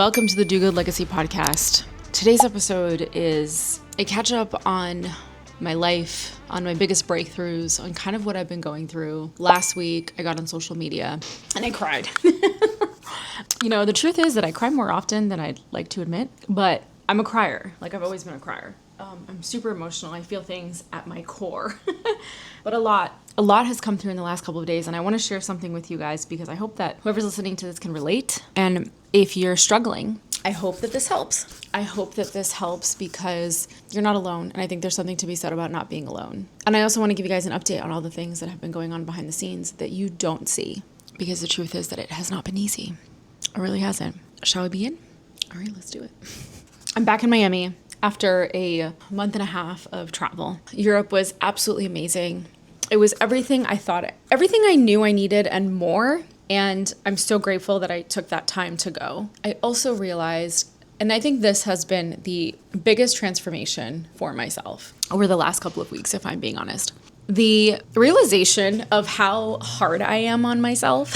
Welcome to the Do Good Legacy podcast. Today's episode is a catch up on my life, on my biggest breakthroughs, on kind of what I've been going through. Last week, I got on social media and I cried. The truth is that I cry more often than I'd like to admit, but I'm a crier. Like, I've always been a crier. I'm super emotional. I feel things at my core. But a lot has come through in the last couple of days, and I want to share something with you guys because I hope that whoever's listening to this can relate. And if you're struggling, I hope that this helps. I hope that this helps because you're not alone, and I think there's something to be said about not being alone. And I also want to give you guys an update on all the things that have been going on behind the scenes that you don't see, because the truth is that it has not been easy. It really hasn't. Shall we begin? All right, let's do it. I'm back in Miami after a month and a half of travel. Europe was absolutely amazing. It was everything I knew I needed and more. And I'm so grateful that I took that time to go. I also realized, and I think this has been the biggest transformation for myself over the last couple of weeks, if I'm being honest. The realization of how hard I am on myself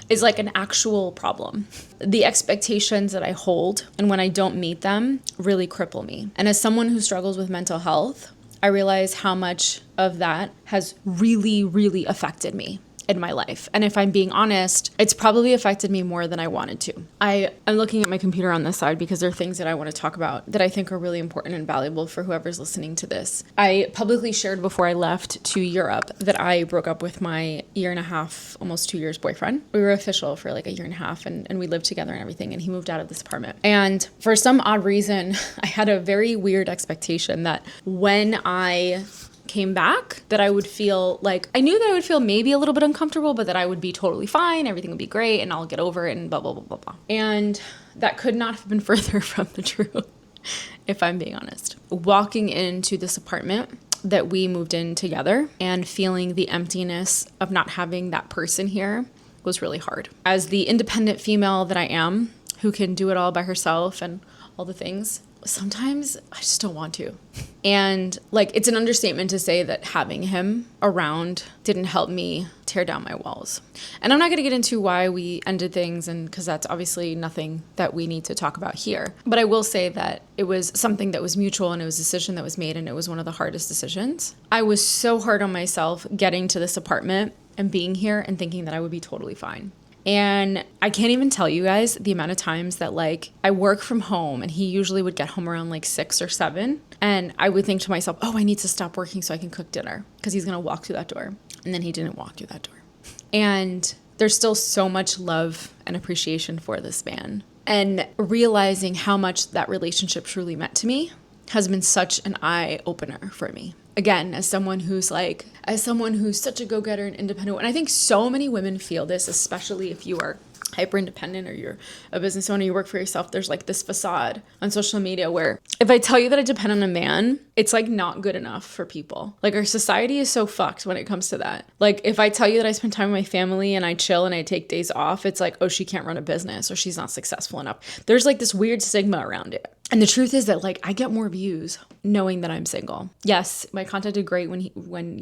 is like an actual problem. The expectations that I hold and when I don't meet them really cripple me. And as someone who struggles with mental health, I realize how much of that has really, really affected me in my life. And if I'm being honest, it's probably affected me more than I wanted to. I'm looking at my computer on this side because there are things that I want to talk about that I think are really important and valuable for whoever's listening to this. I publicly shared before I left to Europe that I broke up with my 1.5 years, almost 2 years boyfriend. We were official for like 1.5 years and we lived together and everything, and he moved out of this apartment. And for some odd reason, I had a very weird expectation that when I came back, that I would feel like, I knew that I would feel maybe a little bit uncomfortable, but that I would be totally fine, everything would be great, and I'll get over it, and blah, blah, blah, blah, blah. And that could not have been further from the truth, if I'm being honest. Walking into this apartment that we moved in together and feeling the emptiness of not having that person here was really hard. As the independent female that I am, who can do it all by herself and all the things, sometimes I just don't want to. And like, it's an understatement to say that having him around didn't help me tear down my walls. And I'm not going to get into why we ended things, and because that's obviously nothing that we need to talk about here. But I will say that it was something that was mutual, and it was a decision that was made, and it was one of the hardest decisions. I was so hard on myself getting to this apartment and being here and thinking that I would be totally fine. And I can't even tell you guys the amount of times that like I work from home and he usually would get home around like 6 or 7. And I would think to myself, oh, I need to stop working so I can cook dinner because he's going to walk through that door. And then he didn't walk through that door. And there's still so much love and appreciation for this man. And realizing how much that relationship truly meant to me has been such an eye opener for me. Again, as someone who's such a go-getter and independent, and I think so many women feel this, especially if you are hyper independent or you're a business owner, you work for yourself, there's like this facade on social media where if I tell you that I depend on a man, it's like not good enough for people. Like, our society is so fucked when it comes to that. Like, if I tell you that I spend time with my family and I chill and I take days off, it's like, oh, she can't run a business or she's not successful enough. There's like this weird stigma around it. And the truth is that like I get more views knowing that I'm single. Yes, my content did great when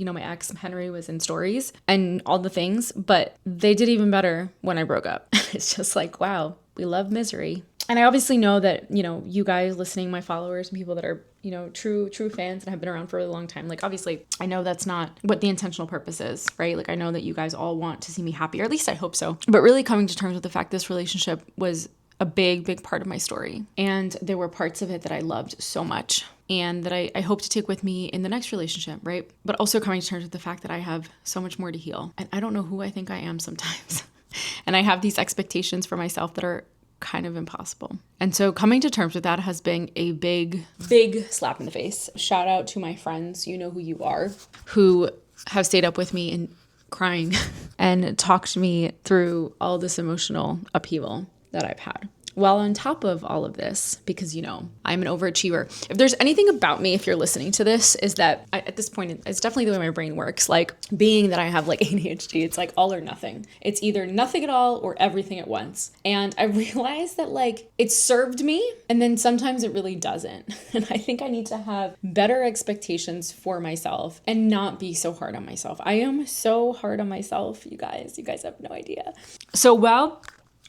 my ex Henry was in stories and all the things, but they did even better when I broke up. It's just like, wow, we love misery. And I obviously know that, you guys listening, my followers and people that are, true fans and have been around for a really long time. Like, obviously I know that's not what the intentional purpose is, right? Like, I know that you guys all want to see me happy, or at least I hope so. But really coming to terms with the fact this relationship was a big, big part of my story. And there were parts of it that I loved so much and that I hope to take with me in the next relationship, right? But also coming to terms with the fact that I have so much more to heal. And I don't know who I think I am sometimes. And I have these expectations for myself that are kind of impossible. And so coming to terms with that has been a big, big slap in the face. Shout out to my friends, you know who you are, who have stayed up with me and crying and talked me through all this emotional upheaval that I've had. Well, on top of all of this, because, I'm an overachiever. If there's anything about me, if you're listening to this, is that at this point, it's definitely the way my brain works. Like, being that I have like ADHD, it's like all or nothing. It's either nothing at all or everything at once. And I realized that like it served me, and then sometimes it really doesn't. And I think I need to have better expectations for myself and not be so hard on myself. I am so hard on myself, you guys. You guys have no idea. So,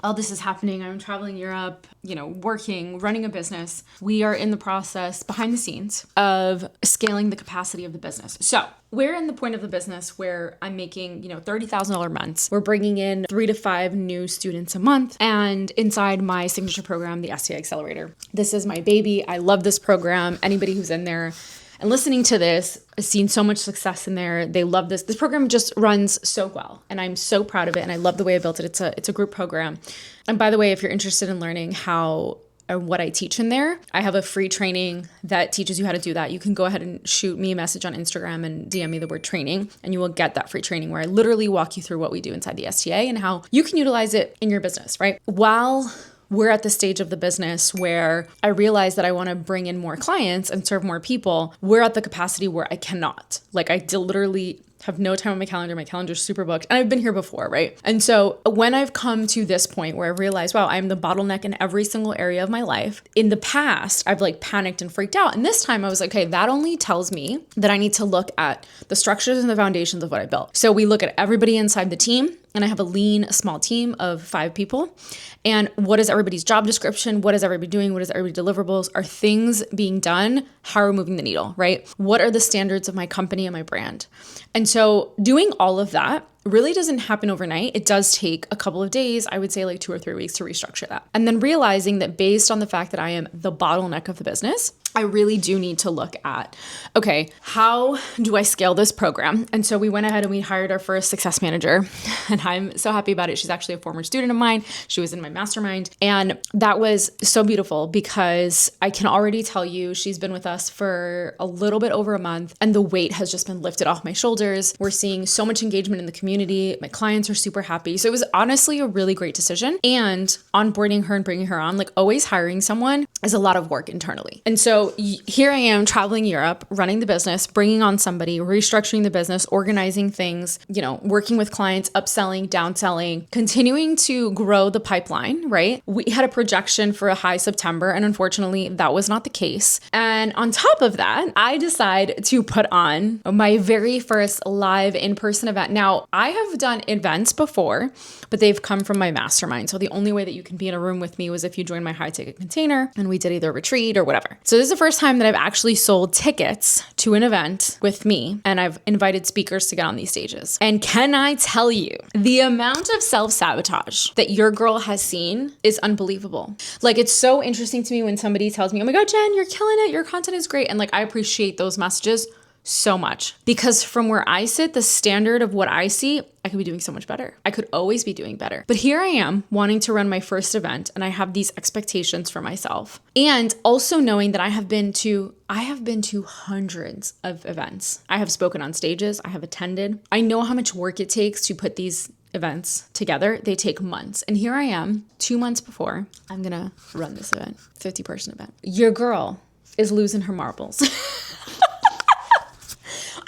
all this is happening. I'm traveling Europe, working, running a business. We are in the process behind the scenes of scaling the capacity of the business. So we're in the point of the business where I'm making, $30,000 months. We're bringing in 3 to 5 new students a month. And inside my signature program, the STI Accelerator, this is my baby. I love this program. Anybody who's in there and listening to this has seen so much success in there. They love this. This program just runs so well, and I'm so proud of it. And I love the way I built it. It's a group program. And by the way, if you're interested in learning how or what I teach in there, I have a free training that teaches you how to do that. You can go ahead and shoot me a message on Instagram and DM me the word training, and you will get that free training where I literally walk you through what we do inside the STA and how you can utilize it in your business, right? While we're at the stage of the business where I realize that I want to bring in more clients and serve more people, we're at the capacity where I cannot. Like, I literally have no time on my calendar. My calendar's super booked. And I've been here before, right? And so when I've come to this point where I realize, wow, I'm the bottleneck in every single area of my life. In the past, I've panicked and freaked out. And this time I was like, okay, that only tells me that I need to look at the structures and the foundations of what I built. So we look at everybody inside the team, and I have a lean, small team of 5 people. And what is everybody's job description? What is everybody doing? What is everybody's deliverables? Are things being done? How are we moving the needle, right? What are the standards of my company and my brand? And so doing all of that really doesn't happen overnight. It does take a couple of days, I would say 2 or 3 weeks to restructure that. And then realizing that based on the fact that I am the bottleneck of the business, I really do need to look at, okay, how do I scale this program? And so we went ahead and we hired our first success manager, and I'm so happy about it. She's actually a former student of mine. She was in my mastermind, and that was so beautiful because I can already tell you she's been with us for a little bit over a month, and the weight has just been lifted off my shoulders. We're seeing so much engagement in the community. My clients are super happy. So it was honestly a really great decision. And onboarding her and bringing her on, always hiring someone is a lot of work internally. And so here I am traveling Europe, running the business, bringing on somebody, restructuring the business, organizing things, working with clients, upselling, downselling, continuing to grow the pipeline, right? We had a projection for a high September, and unfortunately that was not the case. And on top of that, I decide to put on my very first live in-person event. Now, I have done events before, but they've come from my mastermind. So the only way that you can be in a room with me was if you joined my high ticket container and we did either a retreat or whatever. So this is the first time that I've actually sold tickets to an event with me, and I've invited speakers to get on these stages. And can I tell you, the amount of self-sabotage that your girl has seen is unbelievable. It's so interesting to me when somebody tells me, oh my God, Jen, you're killing it. Your content is great. And I appreciate those messages so much, because from where I sit, the standard of what I see, I could be doing so much better. I could always be doing better. But here I am wanting to run my first event, and I have these expectations for myself. And also knowing that I have been to hundreds of events. I have spoken on stages. I have attended. I know how much work it takes to put these events together. They take months. And here I am 2 months before I'm going to run this event, 50-person event. Your girl is losing her marbles.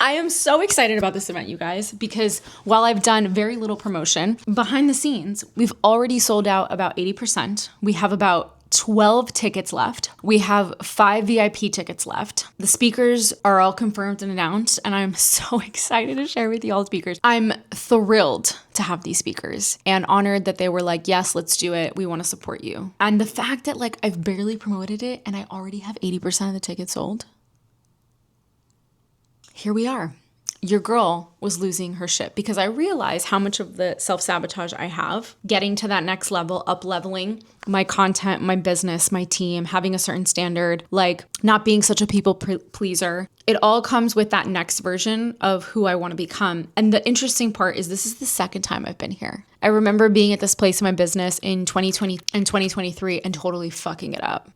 I am so excited about this event, you guys, because while I've done very little promotion, behind the scenes, we've already sold out about 80%. We have about 12 tickets left. We have 5 VIP tickets left. The speakers are all confirmed and announced, and I'm so excited to share with you all the speakers. I'm thrilled to have these speakers and honored that they were like, yes, let's do it. We want to support you. And the fact that I've barely promoted it and I already have 80% of the tickets sold. Here we are. Your girl was losing her shit because I realized how much of the self-sabotage I have getting to that next level, up-leveling my content, my business, my team, having a certain standard, not being such a people pleaser. It all comes with that next version of who I want to become. And the interesting part is this is the second time I've been here. I remember being at this place in my business in 2020 and 2023 and totally fucking it up.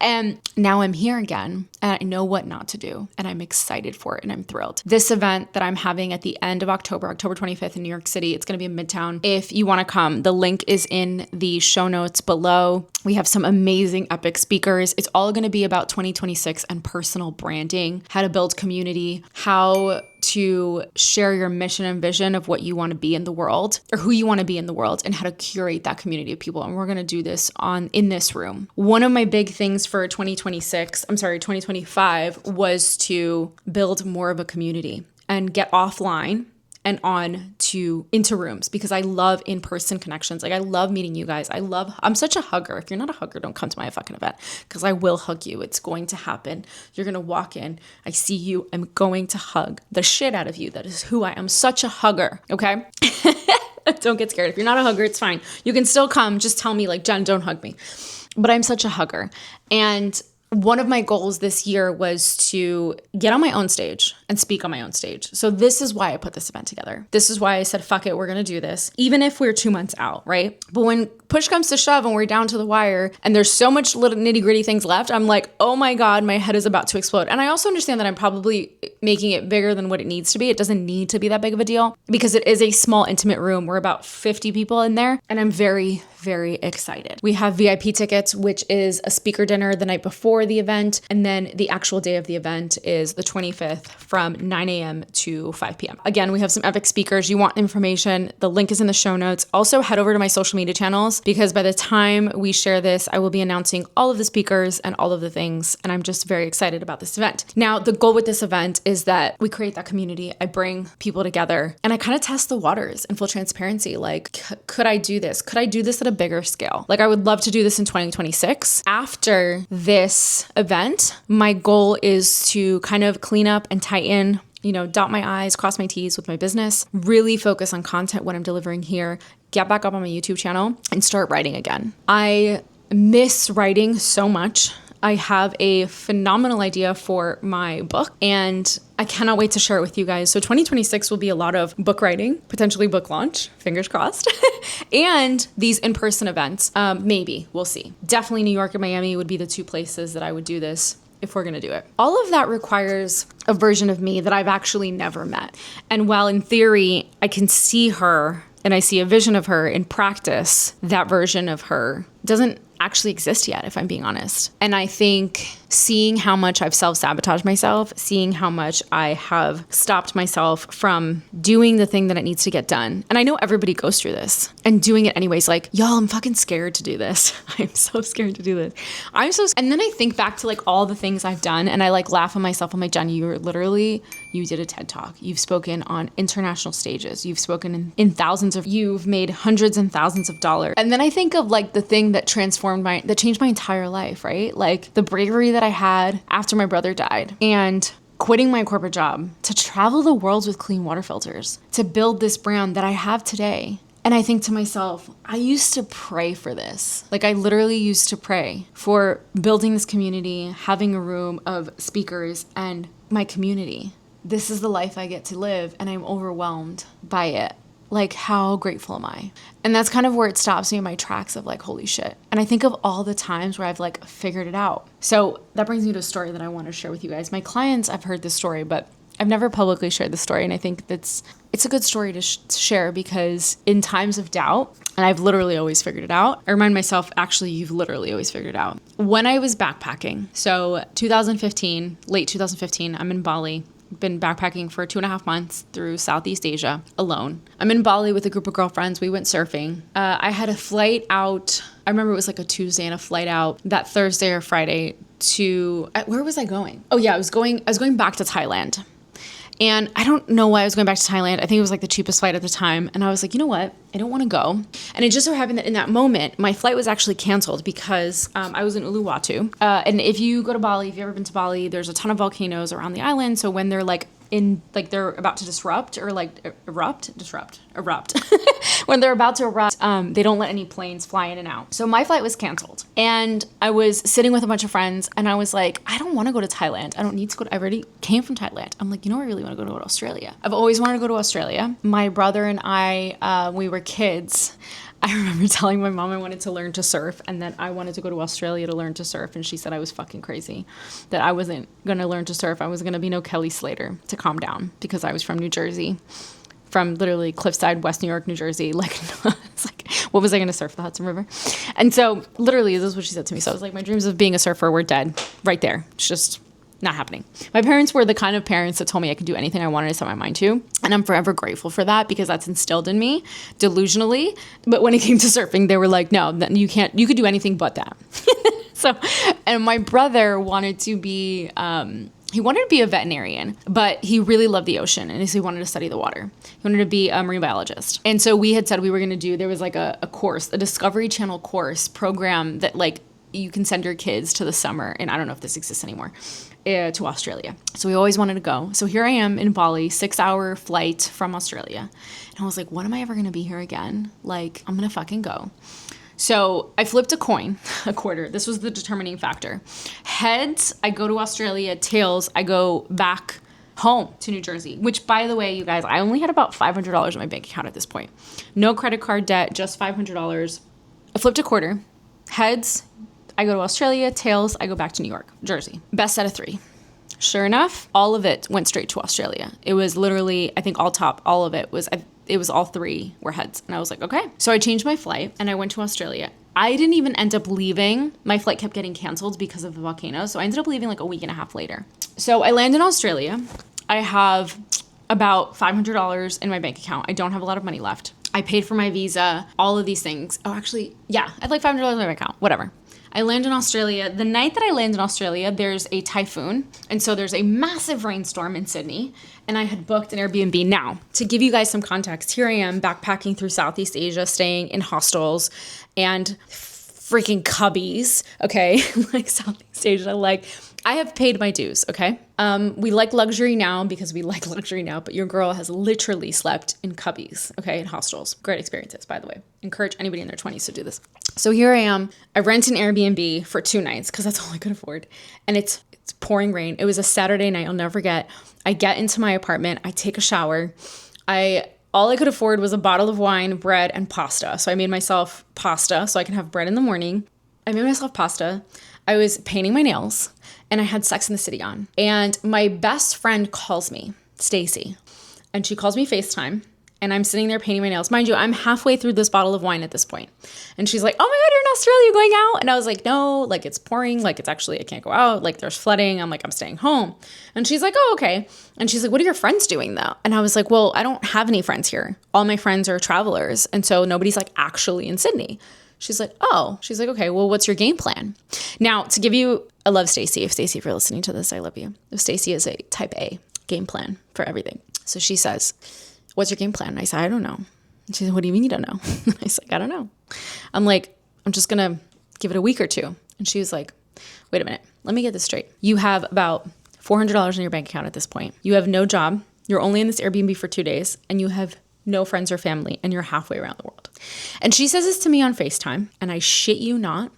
And now I'm here again, and I know what not to do, and I'm excited for it, and I'm thrilled. This event that I'm having at the end of October 25th in New York City, it's going to be in Midtown. If you want to come, the link is in the show notes below. We have some amazing epic speakers. It's all going to be about 2026 and personal branding, how to build community, how to share your mission and vision of what you want to be in the world or who you want to be in the world, and how to curate that community of people. And we're going to do this in this room. One of my big things for 2025 was to build more of a community and get offline and on to into rooms because I love in-person connections. Like I love meeting you guys. I'm such a hugger. If you're not a hugger, don't come to my fucking event because I will hug you. It's going to happen. You're going to walk in. I see you. I'm going to hug the shit out of you. That is who I am. I'm such a hugger. Okay. Don't get scared. If you're not a hugger, it's fine. You can still come. Just tell me like, Jen, don't hug me. But I'm such a hugger. And one of my goals this year was to get on my own stage and speak on my own stage. So this is why I put this event together. This is why I said, fuck it, we're going to do this, even if we're 2 months out, right? But when push comes to shove and we're down to the wire and there's so much little nitty gritty things left, I'm like, oh my God, my head is about to explode. And I also understand that I'm probably making it bigger than what it needs to be. It doesn't need to be that big of a deal because it is a small, intimate room. We're about 50 people in there and I'm very, very excited. We have VIP tickets, which is a speaker dinner the night before the event. And then the actual day of the event is the 25th from 9 a.m. to 5 p.m. Again, we have some epic speakers. You want information, the link is in the show notes. Also head over to my social media channels because by the time we share this, I will be announcing all of the speakers and all of the things. And I'm just very excited about this event. Now, the goal with this event is that we create that community. I bring people together and I kind of test the waters in full transparency. Like, could I do this? Could I do this at a bigger scale? Like I would love to do this in 2026. After this event, my goal is to kind of clean up and tighten, dot my I's, cross my T's with my business, really focus on content, what I'm delivering here, get back up on my YouTube channel and start writing again. I miss writing so much. I have a phenomenal idea for my book and I cannot wait to share it with you guys. So 2026 will be a lot of book writing, potentially book launch, fingers crossed, and these in-person events. Maybe, we'll see. Definitely New York and Miami would be the 2 places that I would do this if we're going to do it. All of that requires a version of me that I've actually never met. And while in theory, I can see her and I see a vision of her in practice, that version of her doesn't actually exist yet, if I'm being honest. And I think seeing how much I've self-sabotaged myself, seeing how much I have stopped myself from doing the thing that it needs to get done. And I know everybody goes through this and doing it anyways, like, y'all, I'm fucking scared to do this. I'm so scared to do this. And then I think back to like all the things I've done and I like laugh at myself. I'm like, Jen, you did a TED Talk. You've spoken on international stages. You've spoken in you've made hundreds and thousands of dollars. And then I think of like the thing that that changed my entire life, right? Like the bravery that I had after my brother died and quitting my corporate job to travel the world with clean water filters, to build this brand that I have today. And I think to myself, I used to pray for this. Like I literally used to pray for building this community, having a room of speakers and my community. This is the life I get to live and I'm overwhelmed by it. Like, how grateful am I? And that's kind of where it stops me in my tracks of like, holy shit. And I think of all the times where I've like figured it out. So that brings me to a story that I want to share with you guys. My clients, I've heard this story, but I've never publicly shared the story. And I think it's a good story to share because in times of doubt, and I've literally always figured it out. I remind myself, actually, you've literally always figured it out. When I was backpacking, so late 2015, I'm in Bali. Been backpacking for 2.5 months through Southeast Asia alone. I'm in Bali with a group of girlfriends. We went surfing. I had a flight out. I remember it was like a Tuesday and a flight out that Thursday or Friday to, where was I going? Oh yeah, I was going back to Thailand. And I don't know why I was going back to Thailand. I think it was like the cheapest flight at the time. And I was like, you know what? I don't want to go. And it just so happened that in that moment, my flight was actually canceled because I was in Uluwatu. And if you go to Bali, if you've ever been to Bali, there's a ton of volcanoes around the island. So when they're like they're about to disrupt or like erupt. When they're about to erupt, they don't let any planes fly in and out. So my flight was canceled and I was sitting with a bunch of friends and I was like, I don't want to go to Thailand. I don't need to go. I already came from Thailand. I'm like, I really want to go to Australia. I've always wanted to go to Australia. My brother and I, we were kids. I remember telling my mom I wanted to learn to surf and that I wanted to go to Australia to learn to surf. And she said I was fucking crazy, that I wasn't going to learn to surf. I was going to be no Kelly Slater, to calm down, because I was from New Jersey, from literally Cliffside, West New York, New Jersey. Like, it's like, what was I going to surf, the Hudson River? And so literally this is what she said to me. So I was like, my dreams of being a surfer were dead right there. It's just not happening. My parents were the kind of parents that told me I could do anything I wanted to set my mind to. And I'm forever grateful for that because that's instilled in me delusionally. But when it came to surfing, they were like, no, you could do anything but that. So, and my brother wanted to be He wanted to be a veterinarian, but he really loved the ocean and he wanted to study the water. He wanted to be a marine biologist. And so we had said we were going to do, there was like a course, a Discovery Channel course program that like you can send your kids to the summer. And I don't know if this exists anymore, to Australia. So we always wanted to go. So here I am in Bali, 6-hour flight from Australia. And I was like, when am I ever going to be here again? Like, I'm going to fucking go. So I flipped a coin, a quarter. This was the determining factor. Heads, I go to Australia. Tails, I go back home to New Jersey, which, by the way, you guys, I only had about $500 in my bank account at this point. No credit card debt, just $500. I flipped a quarter. Heads, I go to Australia. Tails, I go back to New York, Jersey. Best out of 3. Sure enough, all of it went straight to Australia. It was literally, I think all of it was all 3 were heads. And I was like, okay. So I changed my flight and I went to Australia. I didn't even end up leaving. My flight kept getting canceled because of the volcano. So I ended up leaving like a week and a half later. So I land in Australia. I have about $500 in my bank account. I don't have a lot of money left. I paid for my visa, all of these things. Oh, actually, yeah, I had like $500 in my bank account, whatever. I land in Australia. The night that I land in Australia, there's a typhoon. And so there's a massive rainstorm in Sydney. And I had booked an Airbnb. Now, to give you guys some context, here I am backpacking through Southeast Asia, staying in hostels and freaking cubbies, okay? Like Southeast Asia, like I have paid my dues, okay? We like luxury now because we like luxury now, but your girl has literally slept in cubbies, okay, in hostels. Great experiences, by the way. Encourage anybody in their 20s to do this. So here I am. I rent an Airbnb for 2 nights because that's all I could afford. And it's pouring rain. It was a Saturday night. I'll never forget. I get into my apartment. I take a shower. All I could afford was a bottle of wine, bread, and pasta. So I made myself pasta so I can have bread in the morning. I made myself pasta. I was painting my nails and I had Sex in the City on. And my best friend calls me, Stacy, and she calls me FaceTime. And I'm sitting there painting my nails. Mind you, I'm halfway through this bottle of wine at this point. And she's like, oh my God, you're in Australia going out? And I was like, no, like it's pouring. Like it's actually, I can't go out. Like there's flooding. I'm like, I'm staying home. And she's like, oh, okay. And she's like, what are your friends doing though? And I was like, well, I don't have any friends here. All my friends are travelers. And so nobody's like actually in Sydney. She's like, oh, she's like, okay, well, what's your game plan? Now, to give you, I love Stacy. If Stacy, if you're listening to this, I love you. If Stacy is a type A game plan for everything. So she says, what's your game plan? And I said, I don't know. And she said, what do you mean you don't know? And I said, I don't know. I'm like, I'm just going to give it a week or 2. And she was like, wait a minute. Let me get this straight. You have about $400 in your bank account at this point. You have no job. You're only in this Airbnb for 2 days and you have no friends or family and you're halfway around the world. And she says this to me on FaceTime and I shit you not.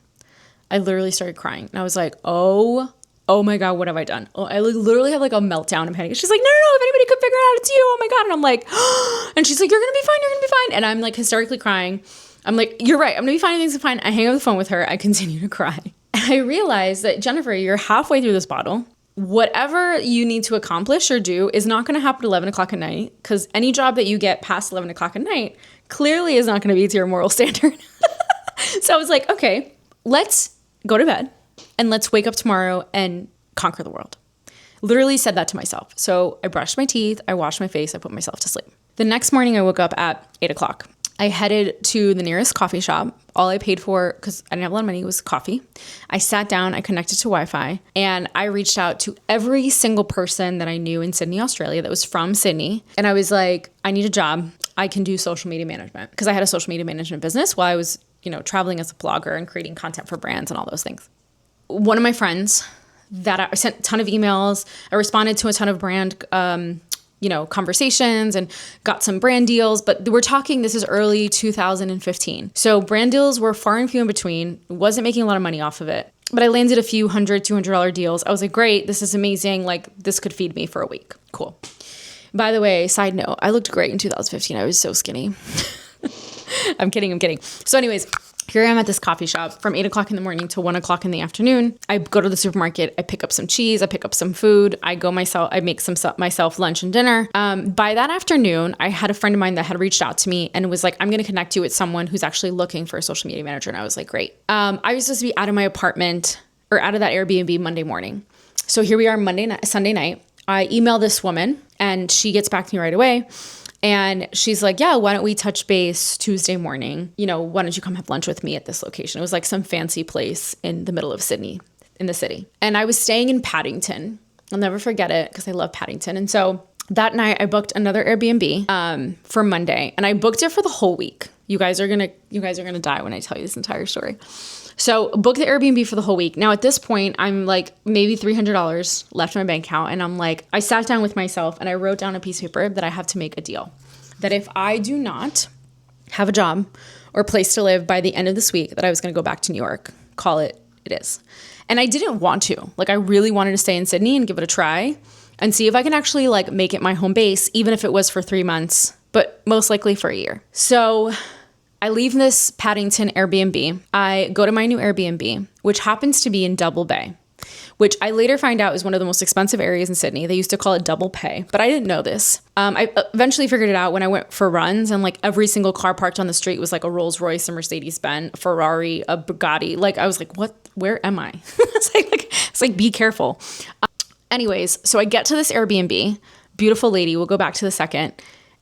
I literally started crying and I was like, oh my God, what have I done? Oh, I literally have like a meltdown and panic. She's like, no, if anybody could figure it out, it's you. Oh my God. And I'm like, and she's like, you're going to be fine. You're going to be fine. And I'm like hysterically crying. I'm like, you're right. I'm going to be fine. Things are fine. I hang up the phone with her. I continue to cry. And I realized that, Jennifer, you're halfway through this bottle. Whatever you need to accomplish or do is not going to happen at 11 o'clock at night because any job that you get past 11 o'clock at night clearly is not going to be to your moral standard. So I was like, okay, let's go to bed and let's wake up tomorrow and conquer the world. Literally said that to myself. So I brushed my teeth, I washed my face, I put myself to sleep. The next morning I woke up at 8 o'clock. I headed to the nearest coffee shop. All I paid for, because I didn't have a lot of money, was coffee. I sat down, I connected to Wi-Fi, and I reached out to every single person that I knew in Sydney, Australia that was from Sydney. And I was like, I need a job. I can do social media management. Because I had a social media management business while I was, traveling as a blogger and creating content for brands and all those things. One of my friends that I sent a ton of emails, I responded to a ton of brand conversations and got some brand deals, but we're talking, this is early 2015. So brand deals were far and few in between. Wasn't making a lot of money off of it, but I landed a few $100-$200 deals. I was like, great, this is amazing. Like this could feed me for a week. Cool. By the way, side note, I looked great in 2015. I was so skinny. I'm kidding. So anyways, here I am at this coffee shop from 8 o'clock in the morning to 1 o'clock in the afternoon. I go to the supermarket. I pick up some cheese. I pick up some food. I make myself lunch and dinner. By that afternoon, I had a friend of mine that had reached out to me and was like, I'm going to connect you with someone who's actually looking for a social media manager. And I was like, great. I was supposed to be out of my apartment or out of that Airbnb Monday morning. So here we are Sunday night. I email this woman and she gets back to me right away. And she's like, yeah, why don't we touch base Tuesday morning? Why don't you come have lunch with me at this location? It was like some fancy place in the middle of Sydney, in the city. And I was staying in Paddington. I'll never forget it because I love Paddington. And so that night I booked another Airbnb for Monday, and I booked it for the whole week. You guys are gonna die when I tell you this entire story. So booked the Airbnb for the whole week. Now at this point, I'm like maybe $300 left in my bank account, and I'm like, I sat down with myself and I wrote down a piece of paper that I have to make a deal. That if I do not have a job or place to live by the end of this week, that I was gonna go back to New York. Call it is. And I didn't want to. Like, I really wanted to stay in Sydney and give it a try and see if I can actually like make it my home base, even if it was for 3 months, but most likely for a year. So I leave this Paddington Airbnb. I go to my new Airbnb, which happens to be in Double Bay, which I later find out is one of the most expensive areas in Sydney. They used to call it Double Pay, but I didn't know this. I eventually figured it out when I went for runs, and like every single car parked on the street was like a Rolls Royce, a Mercedes-Benz, a Ferrari, a Bugatti. Like I was like, what? Where am I? It's like, be careful. Anyways, so I get to this Airbnb, beautiful lady. We'll go back to the second.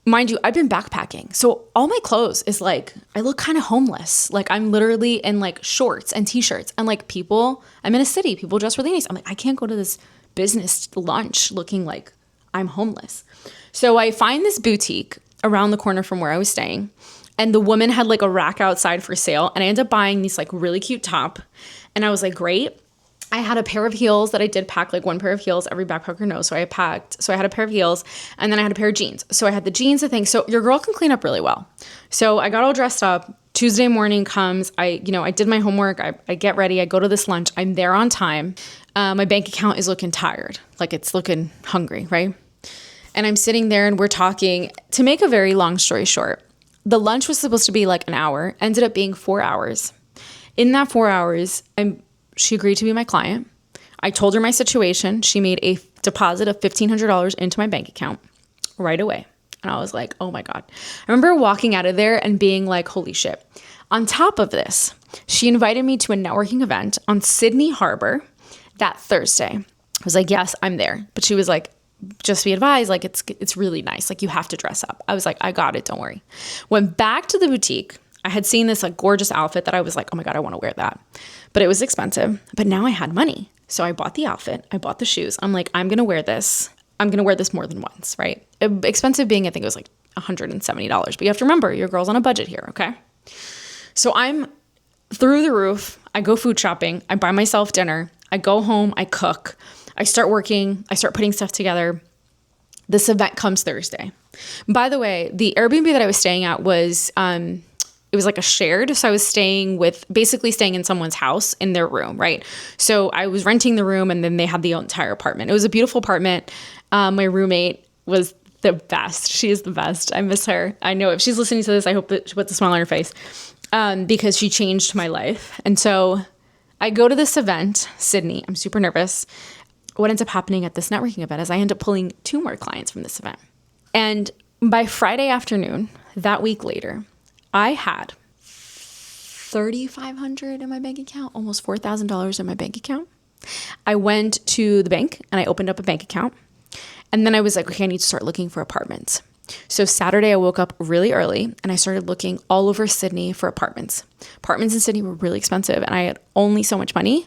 Mind you, I've been backpacking. So all my clothes is like, I look kind of homeless. Like I'm literally in like shorts and t-shirts, and like I'm in a city, people dress really nice. I'm like, I can't go to this business lunch looking like I'm homeless. So I find this boutique around the corner from where I was staying, and the woman had like a rack outside for sale, and I ended up buying this like really cute top. And I was like, great. I had a pair of heels that I did pack, like one pair of heels, every backpacker knows. So I had a pair of heels, and then I had a pair of jeans. So I had the jeans, the thing. So your girl can clean up really well. So I got all dressed up. Tuesday morning comes, I did my homework. I get ready. I go to this lunch. I'm there on time. My bank account is looking tired. Like it's looking hungry, right? And I'm sitting there and we're talking. To make a very long story short, the lunch was supposed to be like an hour, ended up being 4 hours. In that 4 hours, she agreed to be my client. I told her my situation. She made a deposit of $1,500 into my bank account right away. And I was like, oh my God. I remember walking out of there and being like, holy shit. On top of this, she invited me to a networking event on Sydney Harbor that Thursday. I was like, yes, I'm there. But she was like, just be advised, like it's really nice. Like you have to dress up. I was like, I got it. Don't worry. Went back to the boutique. I had seen this like gorgeous outfit that I was like, oh my God, I want to wear that. But it was expensive. But now I had money. So I bought the outfit. I bought the shoes. I'm like, I'm going to wear this. I'm going to wear this more than once, right? Expensive being, I think it was like $170. But you have to remember, your girl's on a budget here, okay? So I'm through the roof. I go food shopping. I buy myself dinner. I go home. I cook. I start working. I start putting stuff together. This event comes Thursday. By the way, the Airbnb that I was staying at was... it was like a shared. So I was basically staying in someone's house in their room, right? So I was renting the room, and then they had the entire apartment. It was a beautiful apartment. My roommate was the best. She is the best. I miss her. I know if she's listening to this, I hope that she puts a smile on her face because she changed my life. And so I go to this event, Sydney. I'm super nervous. What ends up happening at this networking event is I end up pulling 2 more clients from this event. And by Friday afternoon, that week later, I had $3,500 in my bank account, almost $4,000 in my bank account. I went to the bank and I opened up a bank account. And then I was like, okay, I need to start looking for apartments. So Saturday I woke up really early and I started looking all over Sydney for apartments. Apartments in Sydney were really expensive and I had only so much money.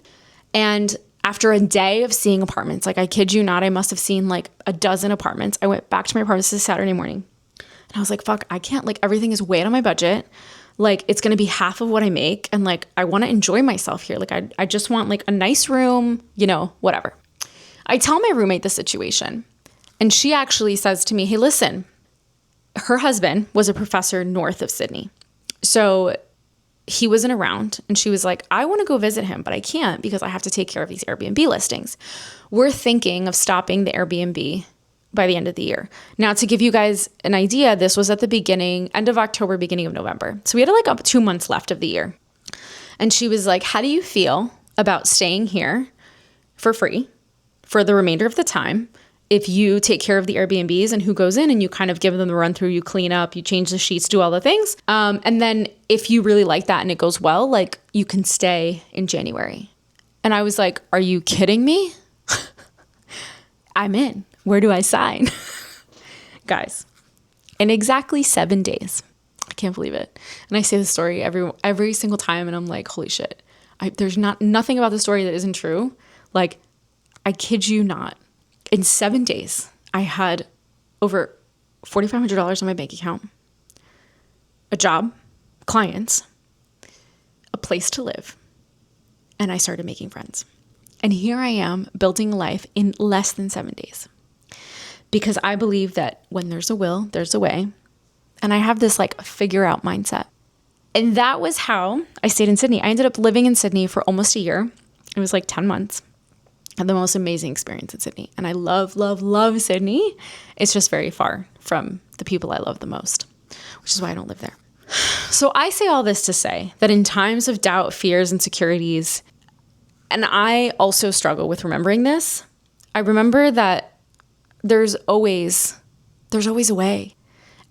And after a day of seeing apartments, like I kid you not, I must have seen like a dozen apartments. I went back to my apartments this Saturday morning. And I was like, fuck, I can't, like everything is way out of my budget. Like it's going to be half of what I make. And like, I want to enjoy myself here. Like I just want like a nice room, whatever. I tell my roommate the situation and she actually says to me, hey, listen, her husband was a professor north of Sydney. So he wasn't around and she was like, I want to go visit him, but I can't because I have to take care of these Airbnb listings. We're thinking of stopping the Airbnb by the end of the year. Now, to give you guys an idea, this was at the end of October, beginning of November. So we had like up 2 months left of the year. And she was like, how do you feel about staying here for free for the remainder of the time if you take care of the Airbnbs and who goes in and you kind of give them the run through, you clean up, you change the sheets, do all the things. And then if you really like that and it goes well, like you can stay in January. And I was like, are you kidding me? I'm in. Where do I sign? Guys, in exactly 7 days. I can't believe it. And I say this story every single time and I'm like, holy shit. There's nothing about the story that isn't true. Like, I kid you not. In 7 days, I had over $4,500 in my bank account, a job, clients, a place to live, and I started making friends. And here I am building life in less than 7 days. Because I believe that when there's a will, there's a way. And I have this like figure out mindset. And that was how I stayed in Sydney. I ended up living in Sydney for almost a year. It was like 10 months. I had the most amazing experience in Sydney. And I love, love, love Sydney. It's just very far from the people I love the most, which is why I don't live there. So I say all this to say that in times of doubt, fears, insecurities, and I also struggle with remembering this, I remember that there's always a way.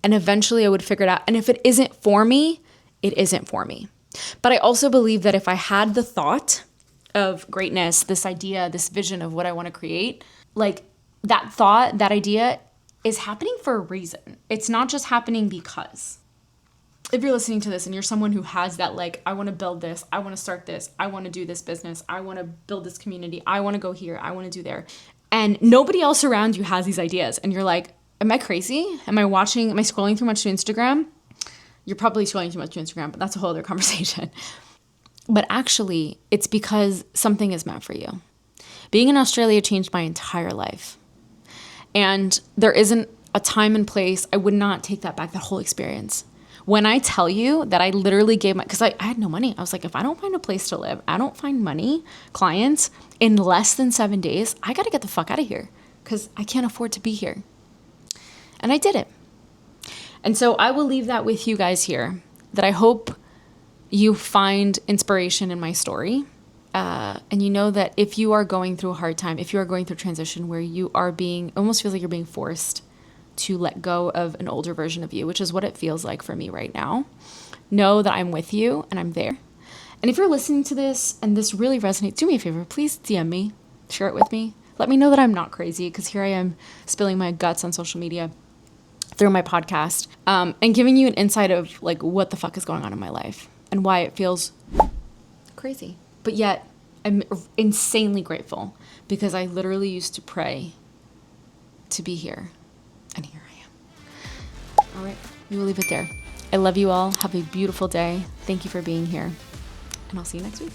And eventually I would figure it out. And if it isn't for me, it isn't for me. But I also believe that if I had the thought of greatness, this idea, this vision of what I want to create, like that thought, that idea is happening for a reason. It's not just happening because. If you're listening to this and you're someone who has that, like, I want to build this, I want to start this, I want to do this business, I want to build this community, I want to go here, I want to do there. And nobody else around you has these ideas. And you're like, am I crazy? Am I scrolling too much to Instagram? You're probably scrolling too much to Instagram, but that's a whole other conversation. But actually, it's because something is meant for you. Being in Australia changed my entire life. And there isn't a time and place, I would not take that back, that whole experience. When I tell you that I literally gave because I had no money. I was like, if I don't find a place to live, I don't find money, clients, in less than 7 days, I got to get the fuck out of here because I can't afford to be here. And I did it. And so I will leave that with you guys here, that I hope you find inspiration in my story. And you know that if you are going through a hard time, if you are going through transition where you are almost feels like you're being forced to let go of an older version of you, which is what it feels like for me right now, know that I'm with you and I'm there. And if you're listening to this and this really resonates, do me a favor, please DM me, share it with me. Let me know that I'm not crazy, because here I am spilling my guts on social media through my podcast, and giving you an insight of like what the fuck is going on in my life and why it feels crazy. But yet I'm insanely grateful, because I literally used to pray to be here. And here I am. All right, we will leave it there. I love you all. Have a beautiful day. Thank you for being here. And I'll see you next week.